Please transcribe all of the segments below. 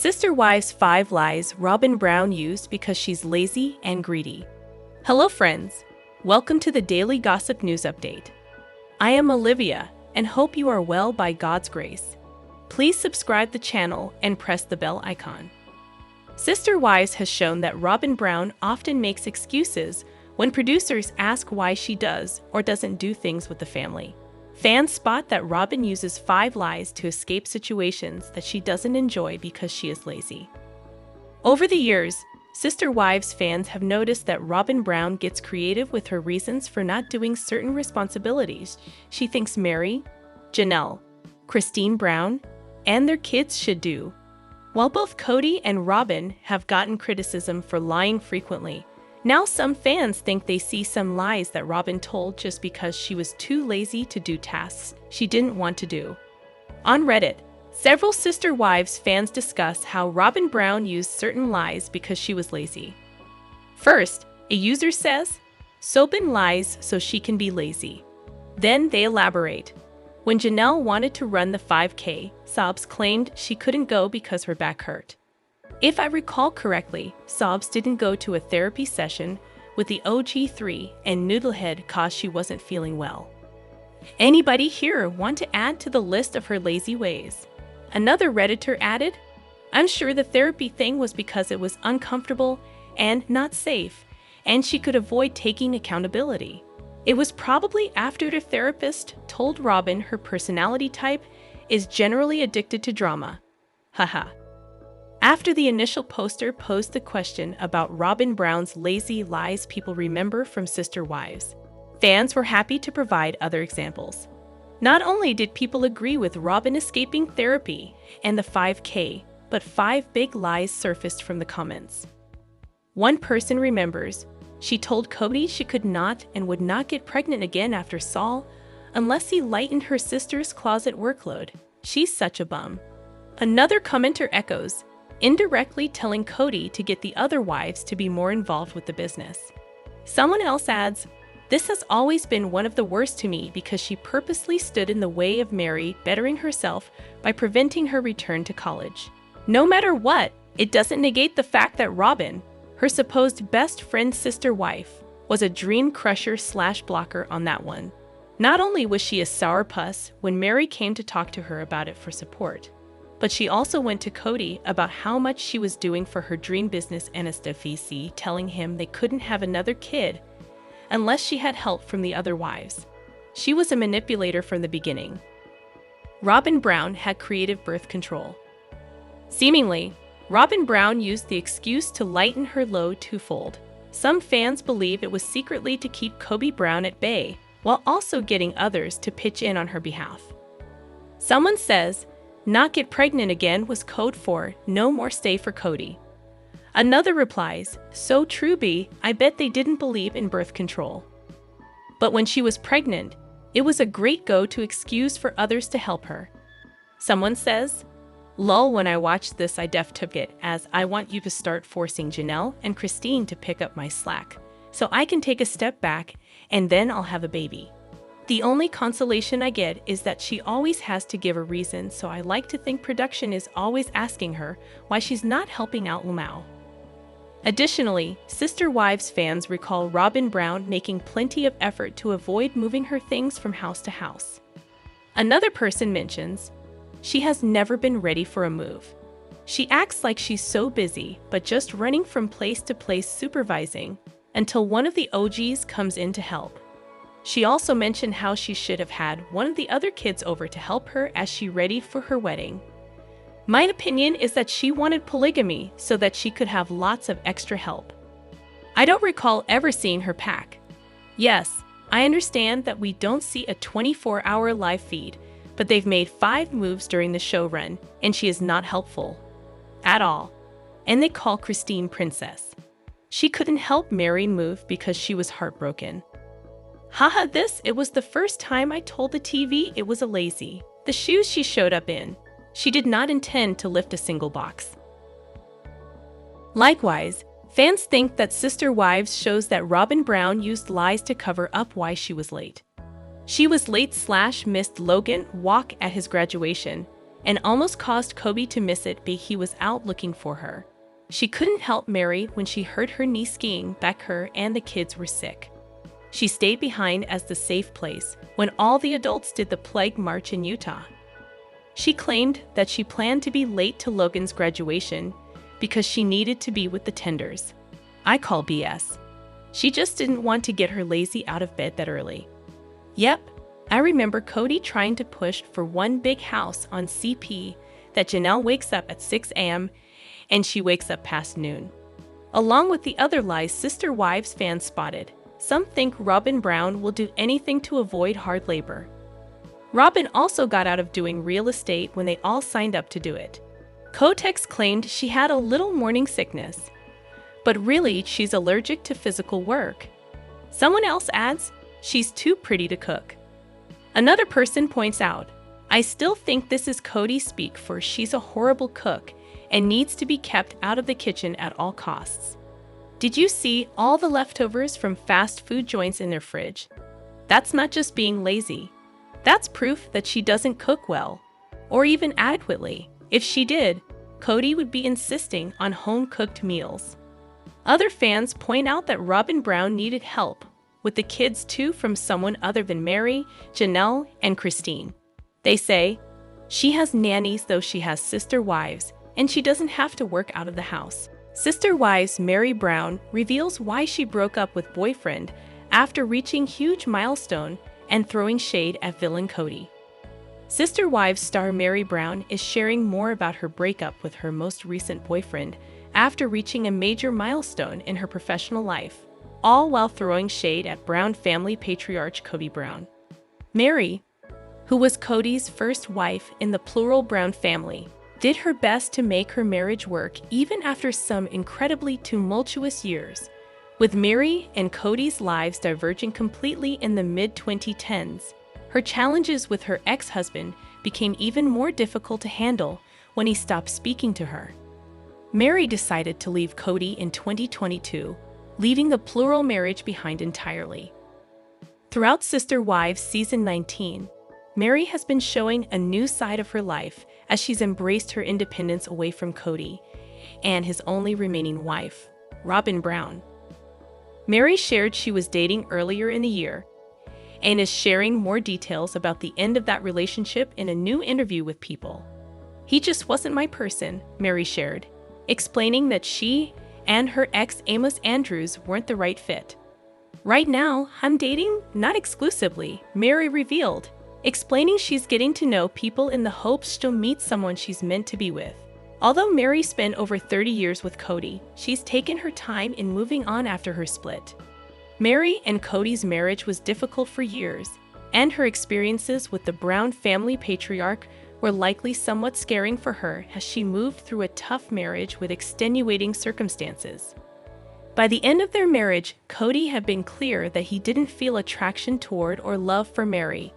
Sister Wives 5 Lies Robyn Brown Used Because She's Lazy and Greedy. Hello friends, welcome to the Daily Gossip News Update. I am Olivia and hope you are well by God's grace. Please subscribe the channel and press the bell icon. Sister Wives has shown that Robyn Brown often makes excuses when producers ask why she does or doesn't do things with the family. Fans spot that Robyn uses 5 lies to escape situations that she doesn't enjoy because she is lazy. Over the years, Sister Wives fans have noticed that Robyn Brown gets creative with her reasons for not doing certain responsibilities she thinks Meri, Janelle, Kody Brown, and their kids should do. While both Kody and Robyn have gotten criticism for lying frequently, now some fans think they see some lies that Robyn told just because she was too lazy to do tasks she didn't want to do. On Reddit, several Sister Wives fans discuss how Robyn Brown used certain lies because she was lazy. First, a user says, "Robyn lies so she can be lazy." Then they elaborate. When Janelle wanted to run the 5K, Sobs claimed she couldn't go because her back hurt. If I recall correctly, Sobs didn't go to a therapy session with the OG3 and Noodlehead cause she wasn't feeling well. Anybody here want to add to the list of her lazy ways? Another Redditor added, "I'm sure the therapy thing was because it was uncomfortable and not safe, and she could avoid taking accountability. It was probably after the therapist told Robyn her personality type is generally addicted to drama. Haha." After the initial poster posed the question about Robyn Brown's lazy lies people remember from Sister Wives, fans were happy to provide other examples. Not only did people agree with Robyn escaping therapy and the 5K, but 5 big lies surfaced from the comments. One person remembers, she told Kody she could not and would not get pregnant again after Saul unless he lightened her sister's closet workload. She's such a bum. Another commenter echoes, indirectly telling Kody to get the other wives to be more involved with the business. Someone else adds, "This has always been one of the worst to me because she purposely stood in the way of Meri bettering herself by preventing her return to college." No matter what, it doesn't negate the fact that Robyn, her supposed best friend's sister wife, was a dream crusher / blocker on that one. Not only was she a sourpuss when Meri came to talk to her about it for support, but she also went to Kody about how much she was doing for her dream business and STFC, telling him they couldn't have another kid unless she had help from the other wives. She was a manipulator from the beginning. Robyn Brown had creative birth control. Seemingly, Robyn Brown used the excuse to lighten her load twofold. Some fans believe it was secretly to keep Kody Brown at bay, while also getting others to pitch in on her behalf. Someone says, "Not get pregnant again" was code for no more stay for Kody. Another replies, "So true B, I bet they didn't believe in birth control." But when she was pregnant, it was a great go-to excuse for others to help her. Someone says, "Lol, when I watched this I def took it as I want you to start forcing Janelle and Kody to pick up my slack, so I can take a step back and then I'll have a baby." The only consolation I get is that she always has to give a reason, so I like to think production is always asking her why she's not helping out Lamau. Additionally, Sister Wives fans recall Robyn Brown making plenty of effort to avoid moving her things from house to house. Another person mentions, "She has never been ready for a move. She acts like she's so busy, but just running from place to place supervising until one of the OGs comes in to help." She also mentioned how she should have had one of the other kids over to help her as she ready for her wedding. My opinion is that she wanted polygamy so that she could have lots of extra help. I don't recall ever seeing her pack. Yes, I understand that we don't see a 24-hour live feed, but they've made 5 moves during the show run, and she is not helpful at all. And they call Kody Princess. She couldn't help Meri move because she was heartbroken. Haha, it was the first time I told the TV it was a lazy. The shoes she showed up in. She did not intend to lift a single box. Likewise, fans think that Sister Wives shows that Robyn Brown used lies to cover up why she was late. She was late / missed Logan walk at his graduation, and almost caused Kody to miss it because he was out looking for her. She couldn't help Meri when she heard her niece skiing back her and the kids were sick. She stayed behind as the safe place when all the adults did the plague march in Utah. She claimed that she planned to be late to Logan's graduation because she needed to be with the tenders. I call BS. She just didn't want to get her lazy out of bed that early. Yep, I remember Kody trying to push for one big house on CP that Janelle wakes up at 6 a.m. and she wakes up past noon. Along with the other lies Sister Wives fans spotted, some think Robyn Brown will do anything to avoid hard labor. Robyn also got out of doing real estate when they all signed up to do it. Kotex claimed she had a little morning sickness, but really she's allergic to physical work. Someone else adds, she's too pretty to cook. Another person points out, I still think this is Kody speak for she's a horrible cook and needs to be kept out of the kitchen at all costs. Did you see all the leftovers from fast food joints in their fridge? That's not just being lazy. That's proof that she doesn't cook well, or even adequately. If she did, Kody would be insisting on home-cooked meals. Other fans point out that Robyn Brown needed help with the kids too from someone other than Meri, Janelle, and Christine. They say, she has nannies though she has sister wives, and she doesn't have to work out of the house. Sister Wives Meri Brown reveals why she broke up with boyfriend after reaching huge milestone and throwing shade at villain Kody. Sister Wives star Meri Brown is sharing more about her breakup with her most recent boyfriend after reaching a major milestone in her professional life, all while throwing shade at Brown family patriarch Kody Brown. Meri, who was Kody's first wife in the plural Brown family, did her best to make her marriage work even after some incredibly tumultuous years, with Meri and Kody's lives diverging completely in the mid-2010s. Her challenges with her ex-husband became even more difficult to handle when he stopped speaking to her. Meri decided to leave Kody in 2022, leaving the plural marriage behind entirely. Throughout Sister Wives Season 19, Meri has been showing a new side of her life as she's embraced her independence away from Kody and his only remaining wife, Robyn Brown. Meri shared she was dating earlier in the year and is sharing more details about the end of that relationship in a new interview with People. He just wasn't my person, Meri shared, explaining that she and her ex Amos Andrews weren't the right fit. Right now, I'm dating, not exclusively, Meri revealed, explaining she's getting to know people in the hopes she'll meet someone she's meant to be with. Although Meri spent over 30 years with Kody, she's taken her time in moving on after her split. Meri and Kody's marriage was difficult for years, and her experiences with the Brown family patriarch were likely somewhat scaring for her as she moved through a tough marriage with extenuating circumstances. By the end of their marriage, Kody had been clear that he didn't feel attraction toward or love for Meri,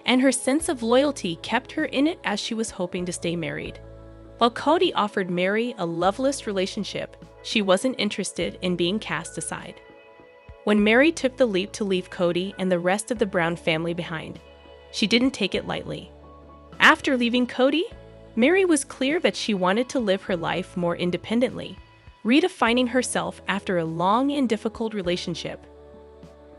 and her sense of loyalty kept her in it as she was hoping to stay married. While Kody offered Meri a loveless relationship, she wasn't interested in being cast aside. When Meri took the leap to leave Kody and the rest of the Brown family behind, she didn't take it lightly. After leaving Kody, Meri was clear that she wanted to live her life more independently, redefining herself after a long and difficult relationship.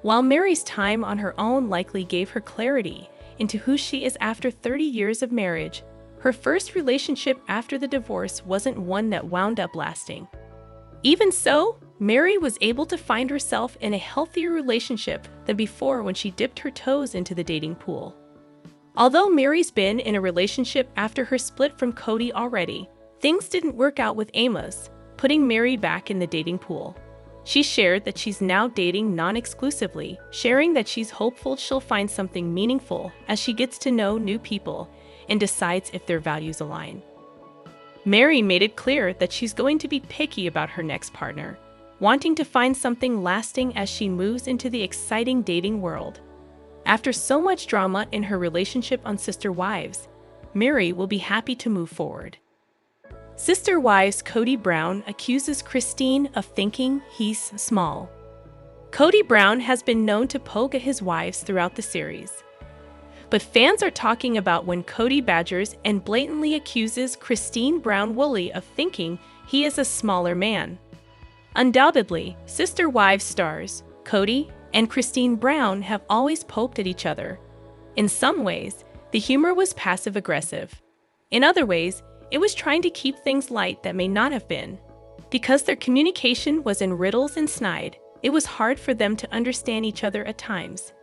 While Meri's time on her own likely gave her clarity into who she is after 30 years of marriage, her first relationship after the divorce wasn't one that wound up lasting. Even so, Meri was able to find herself in a healthier relationship than before when she dipped her toes into the dating pool. Although Meri's been in a relationship after her split from Kody already, things didn't work out with Amos, putting Meri back in the dating pool. She shared that she's now dating non-exclusively, sharing that she's hopeful she'll find something meaningful as she gets to know new people and decides if their values align. Meri made it clear that she's going to be picky about her next partner, wanting to find something lasting as she moves into the exciting dating world. After so much drama in her relationship on Sister Wives, Meri will be happy to move forward. Sister Wives Kody Brown accuses Christine of thinking he's small. Kody Brown has been known to poke at his wives throughout the series, But fans are talking about when Kody badgers and blatantly accuses Kody Woolley of thinking he is a smaller man. Undoubtedly, sister wives stars, Kody and Kody Brown, have always poked at each other. In some ways, the humor was passive-aggressive. In other ways, it was trying to keep things light that may not have been. Because their communication was in riddles and snide, it was hard for them to understand each other at times.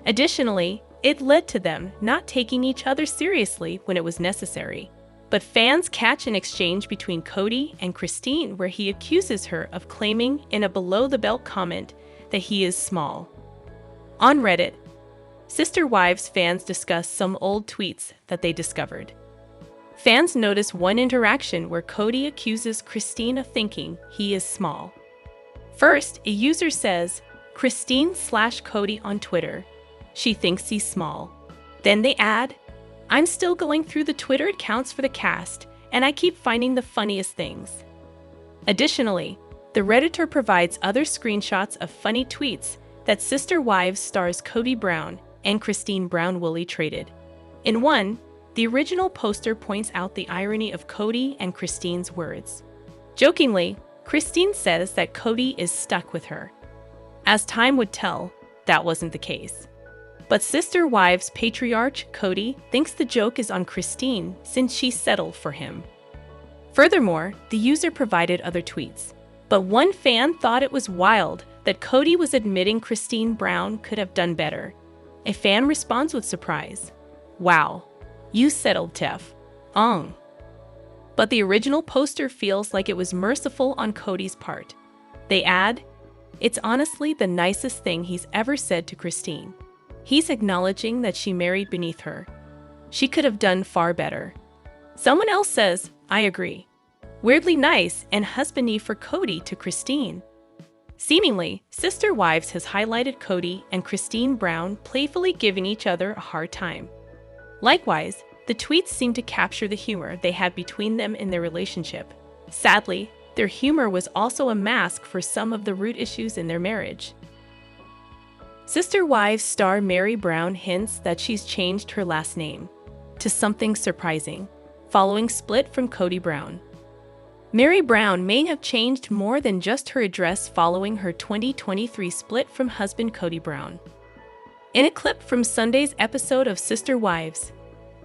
Additionally, it led to them not taking each other seriously when it was necessary. But fans catch an exchange between Kody and Kody where he accuses her of claiming in a below-the-belt comment that he is small. On Reddit, Sister Wives fans discuss some old tweets that they discovered. Fans notice one interaction where Kody accuses Kody of thinking he is small. First, a user says, Kody/Kody on Twitter. She thinks he's small. Then they add, I'm still going through the Twitter accounts for the cast, and I keep finding the funniest things. Additionally, the Redditor provides other screenshots of funny tweets that Sister Wives stars Kody Brown and Kody Woolley traded. In one, the original poster points out the irony of Kody and Kody's words. Jokingly, Kody says that Kody is stuck with her. As time would tell, that wasn't the case. But Sister Wives patriarch Kody thinks the joke is on Kody since she settled for him. Furthermore, the user provided other tweets. But one fan thought it was wild that Kody was admitting Kody Brown could have done better. A fan responds with surprise. Wow, you settled, Tef. But the original poster feels like it was merciful on Kody's part. They add, it's honestly the nicest thing he's ever said to Kody. He's acknowledging that she married beneath her. She could have done far better. Someone else says, I agree. Weirdly nice and husbandy for Kody to Kody. Seemingly, Sister Wives has highlighted Kody and Kody Brown playfully giving each other a hard time. Likewise, the tweets seem to capture the humor they had between them in their relationship. Sadly, their humor was also a mask for some of the root issues in their marriage. Sister Wives star Meri Brown hints that she's changed her last name to something surprising, following split from Kody Brown. Meri Brown may have changed more than just her address following her 2023 split from husband Kody Brown. In a clip from Sunday's episode of Sister Wives,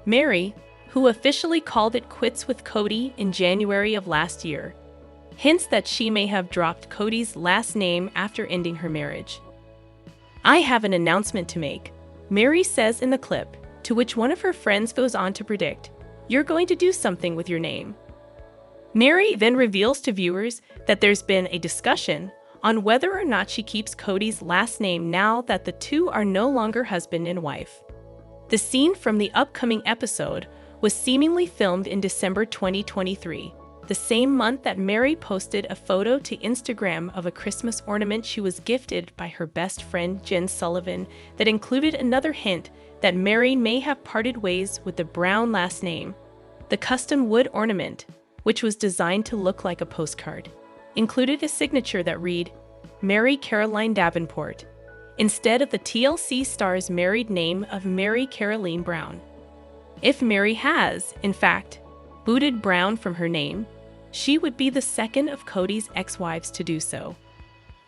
Meri, who officially called it quits with Kody in January of last year, hints that she may have dropped Kody's last name after ending her marriage. I have an announcement to make, Meri says in the clip, to which one of her friends goes on to predict, you're going to do something with your name. Meri then reveals to viewers that there's been a discussion on whether or not she keeps Kody's last name now that the two are no longer husband and wife. The scene from the upcoming episode was seemingly filmed in December 2023, the same month that Meri posted a photo to Instagram of a Christmas ornament she was gifted by her best friend Jen Sullivan that included another hint that Meri may have parted ways with the Brown last name. The custom wood ornament, which was designed to look like a postcard, included a signature that read, Mary Caroline Davenport, instead of the TLC star's married name of Mary Caroline Brown. If Meri has, in fact, booted Brown from her name, she would be the second of Kody's ex-wives to do so.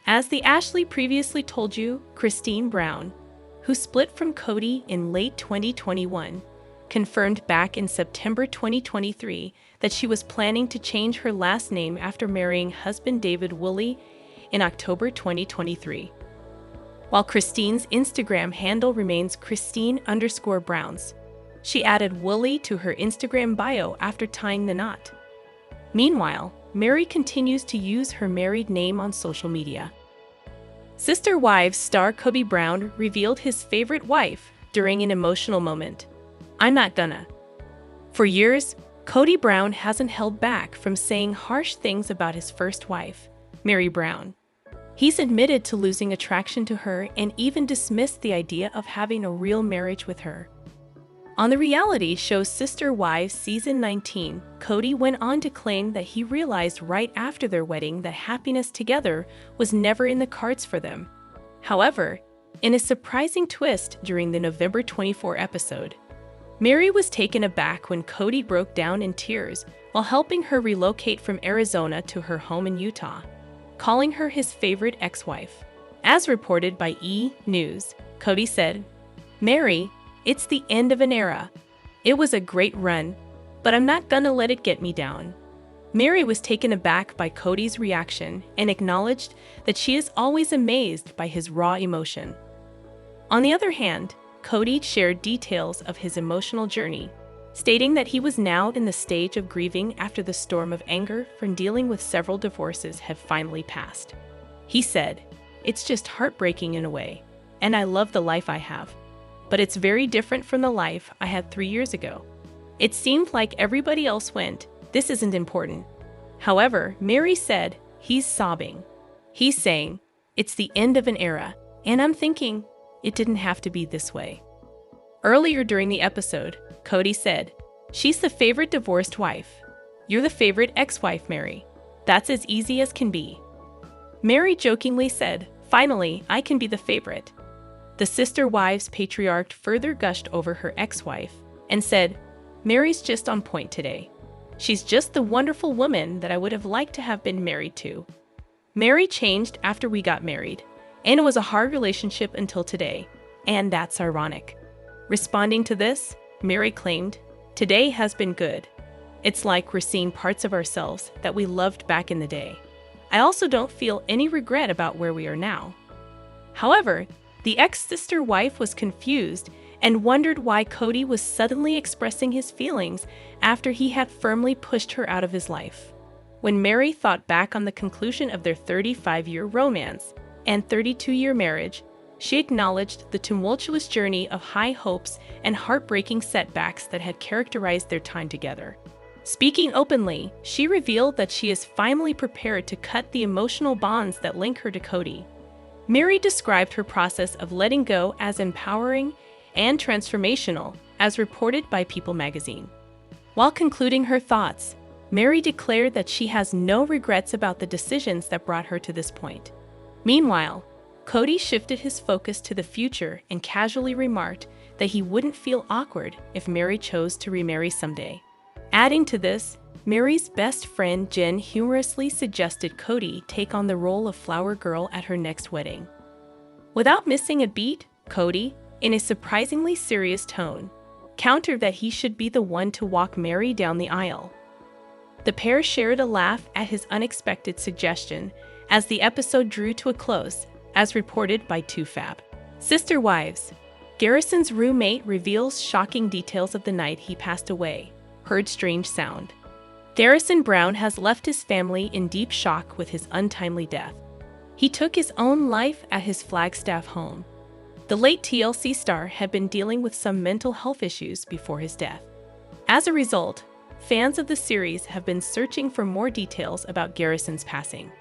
As the Ashley previously told you, Kody Brown, who split from Kody in late 2021, confirmed back in September 2023 that she was planning to change her last name after marrying husband David Woolley in October 2023. While Kody's Instagram handle remains Kody_Browns, she added Woolley to her Instagram bio after tying the knot. Meanwhile, Meri continues to use her married name on social media. Sister Wives star Kody Brown revealed his favorite wife during an emotional moment. I'm not gonna. For years, Kody Brown hasn't held back from saying harsh things about his first wife, Meri Brown. He's admitted to losing attraction to her and even dismissed the idea of having a real marriage with her. On the reality show Sister Wives Season 19, Kody went on to claim that he realized right after their wedding that happiness together was never in the cards for them. However, In a surprising twist during the November 24 episode, Meri was taken aback when Kody broke down in tears while helping her relocate from Arizona to her home in Utah, calling her his favorite ex-wife. As reported by E! News, Kody said, "Meri, it's the end of an era. It was a great run, but I'm not gonna let it get me down." Meri was taken aback by Kody's reaction and acknowledged that she is always amazed by his raw emotion. On the other hand, Kody shared details of his emotional journey, stating that he was now in the stage of grieving after the storm of anger from dealing with several divorces had finally passed. He said, "It's just heartbreaking in a way, and I love the life I have. But it's very different from the life I had 3 years ago. It seemed like everybody else went, this isn't important." However, Meri said he's sobbing. He's saying, "It's the end of an era, and I'm thinking, it didn't have to be this way." Earlier during the episode, Kody said, "She's the favorite divorced wife. You're the favorite ex-wife, Meri. That's as easy as can be." Meri jokingly said, "Finally, I can be the favorite." The sister wives patriarch further gushed over her ex-wife and said, "Meri's just on point today. She's just the wonderful woman that I would have liked to have been married to. Meri changed after we got married, and it was a hard relationship until today, and that's ironic." Responding to this, Meri claimed, "Today has been good. It's like we're seeing parts of ourselves that we loved back in the day. I also don't feel any regret about where we are now." However, the ex-sister wife was confused and wondered why Kody was suddenly expressing his feelings after he had firmly pushed her out of his life. When Meri thought back on the conclusion of their 35-year romance and 32-year marriage, she acknowledged the tumultuous journey of high hopes and heartbreaking setbacks that had characterized their time together. Speaking openly, she revealed that she is finally prepared to cut the emotional bonds that link her to Kody. Meri described her process of letting go as empowering and transformational, as reported by People magazine. While concluding her thoughts, Meri declared that she has no regrets about the decisions that brought her to this point. Meanwhile, Kody shifted his focus to the future and casually remarked that he wouldn't feel awkward if Meri chose to remarry someday. Adding to this, Meri's best friend Jen humorously suggested Kody take on the role of flower girl at her next wedding. Without missing a beat, Kody, in a surprisingly serious tone, countered that he should be the one to walk Meri down the aisle. The pair shared a laugh at his unexpected suggestion as the episode drew to a close, as reported by 2Fab. Sister wives. Garrison's roommate reveals shocking details of the night he passed away, heard strange sound. Garrison Brown has left his family in deep shock with his untimely death. He took his own life at his Flagstaff home. The late TLC star had been dealing with some mental health issues before his death. As a result, fans of the series have been searching for more details about Garrison's passing.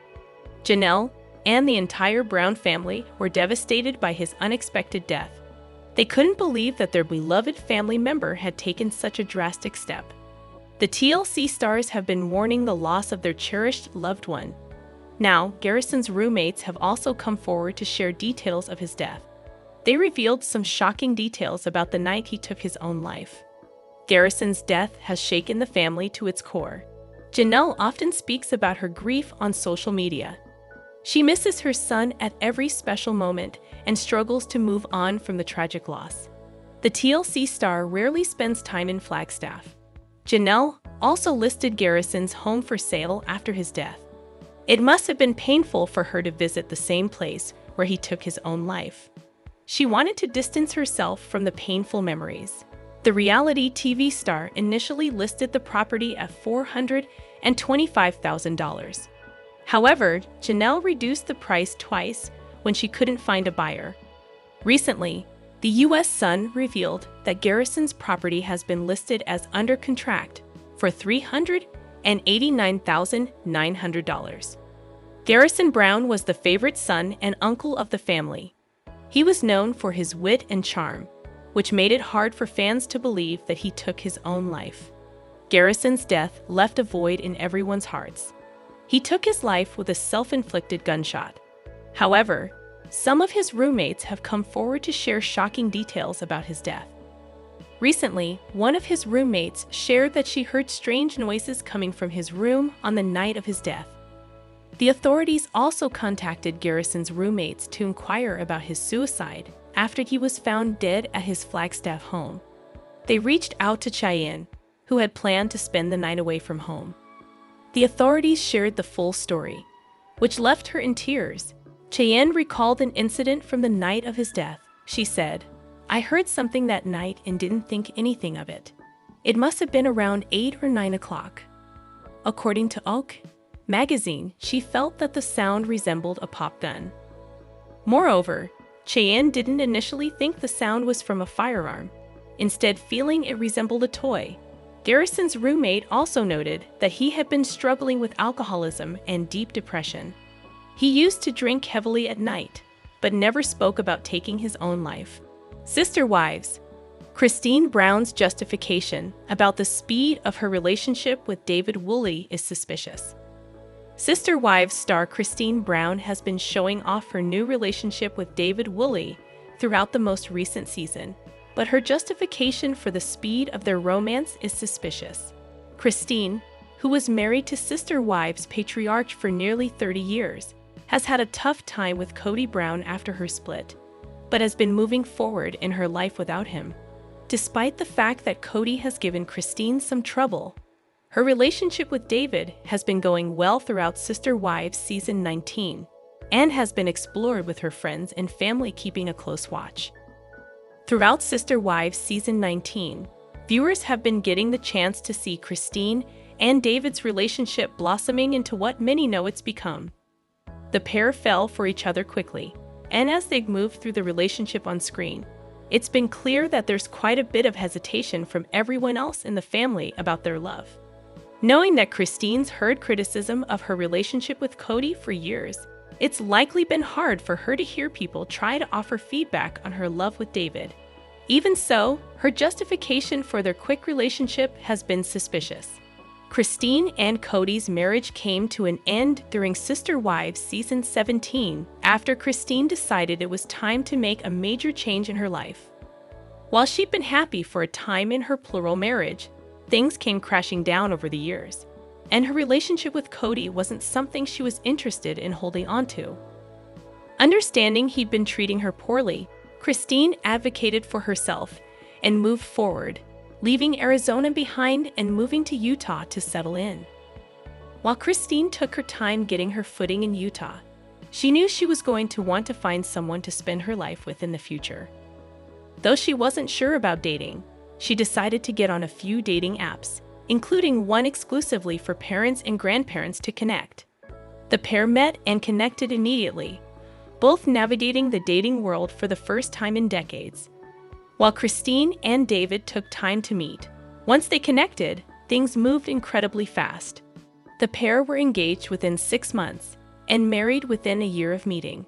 Janelle and the entire Brown family were devastated by his unexpected death. They couldn't believe that their beloved family member had taken such a drastic step. The TLC stars have been mourning the loss of their cherished loved one. Now, Garrison's roommates have also come forward to share details of his death. They revealed some shocking details about the night he took his own life. Garrison's death has shaken the family to its core. Janelle often speaks about her grief on social media. She misses her son at every special moment and struggles to move on from the tragic loss. The TLC star rarely spends time in Flagstaff. Janelle also listed Garrison's home for sale after his death. It must have been painful for her to visit the same place where he took his own life. She wanted to distance herself from the painful memories. The reality TV star initially listed the property at $425,000. However, Janelle reduced the price twice when she couldn't find a buyer. Recently, the U.S. Sun revealed that Garrison's property has been listed as under contract for $389,900. Garrison Brown was the favorite son and uncle of the family. He was known for his wit and charm, which made it hard for fans to believe that he took his own life. Garrison's death left a void in everyone's hearts. He took his life with a self-inflicted gunshot. However, Some of his roommates have come forward to share shocking details about his death. Recently, one of his roommates shared that she heard strange noises coming from his room on the night of his death. The authorities also contacted Garrison's roommates to inquire about his suicide after he was found dead at his Flagstaff home. They reached out to Cheyenne, who had planned to spend the night away from home. The authorities shared the full story, which left her in tears. Cheyenne recalled an incident from the night of his death. She said, "I heard something that night and didn't think anything of it. It must have been around 8 or 9 o'clock. According to Oak magazine, she felt that the sound resembled a pop gun." Moreover, Cheyenne didn't initially think the sound was from a firearm, instead feeling it resembled a toy. Garrison's roommate also noted that he had been struggling with alcoholism and deep depression. He used to drink heavily at night, but never spoke about taking his own life. Sister Wives. Kody Brown's justification about the speed of her relationship with David Woolley is suspicious. Sister Wives star Kody Brown has been showing off her new relationship with David Woolley throughout the most recent season, but her justification for the speed of their romance is suspicious. Kody, who was married to Sister Wives patriarch for nearly 30 years, has had a tough time with Kody Brown after her split, but has been moving forward in her life without him. Despite the fact that Kody has given Kody some trouble, her relationship with David has been going well throughout Sister Wives Season 19 and has been explored with her friends and family keeping a close watch. Throughout Sister Wives Season 19, viewers have been getting the chance to see Kody and David's relationship blossoming into what many know it's become. The pair fell for each other quickly, and as they moved through the relationship on screen, it's been clear that there's quite a bit of hesitation from everyone else in the family about their love. Knowing that Kody's heard criticism of her relationship with Kody for years, it's likely been hard for her to hear people try to offer feedback on her love with David. Even so, her justification for their quick relationship has been suspicious. Kody and Kody's marriage came to an end during Sister Wives Season 17 after Kody decided it was time to make a major change in her life. While she'd been happy for a time in her plural marriage, things came crashing down over the years, and her relationship with Kody wasn't something she was interested in holding onto. Understanding he'd been treating her poorly, Kody advocated for herself and moved forward, leaving Arizona behind and moving to Utah to settle in. While Kody took her time getting her footing in Utah, she knew she was going to want to find someone to spend her life with in the future. Though she wasn't sure about dating, she decided to get on a few dating apps, including one exclusively for parents and grandparents to connect. The pair met and connected immediately, both navigating the dating world for the first time in decades. While Kody and David took time to meet, once they connected, things moved incredibly fast. The pair were engaged within 6 months and married within a year of meeting.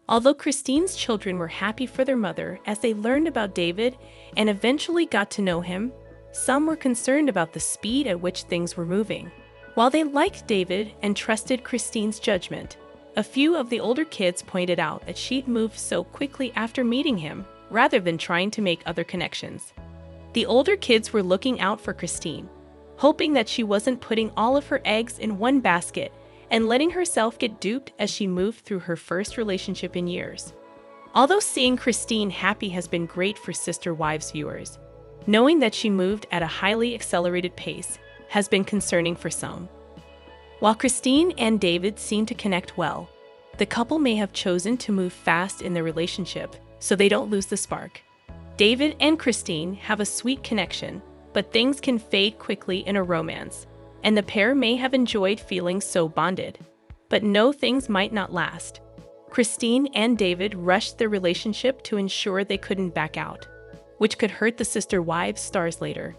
Although Kody's children were happy for their mother as they learned about David and eventually got to know him, some were concerned about the speed at which things were moving. While they liked David and trusted Kody's judgment, a few of the older kids pointed out that she'd moved so quickly after meeting him, rather than trying to make other connections. The older kids were looking out for Kody, hoping that she wasn't putting all of her eggs in one basket and letting herself get duped as she moved through her first relationship in years. Although seeing Kody happy has been great for Sister Wives viewers, knowing that she moved at a highly accelerated pace has been concerning for some. While Kody and David seem to connect well, the couple may have chosen to move fast in their relationship so they don't lose the spark. David and Kody have a sweet connection, but things can fade quickly in a romance, and the pair may have enjoyed feeling so bonded. But no, things might not last. Kody and David rushed their relationship to ensure they couldn't back out, which could hurt the Sister Wives stars later.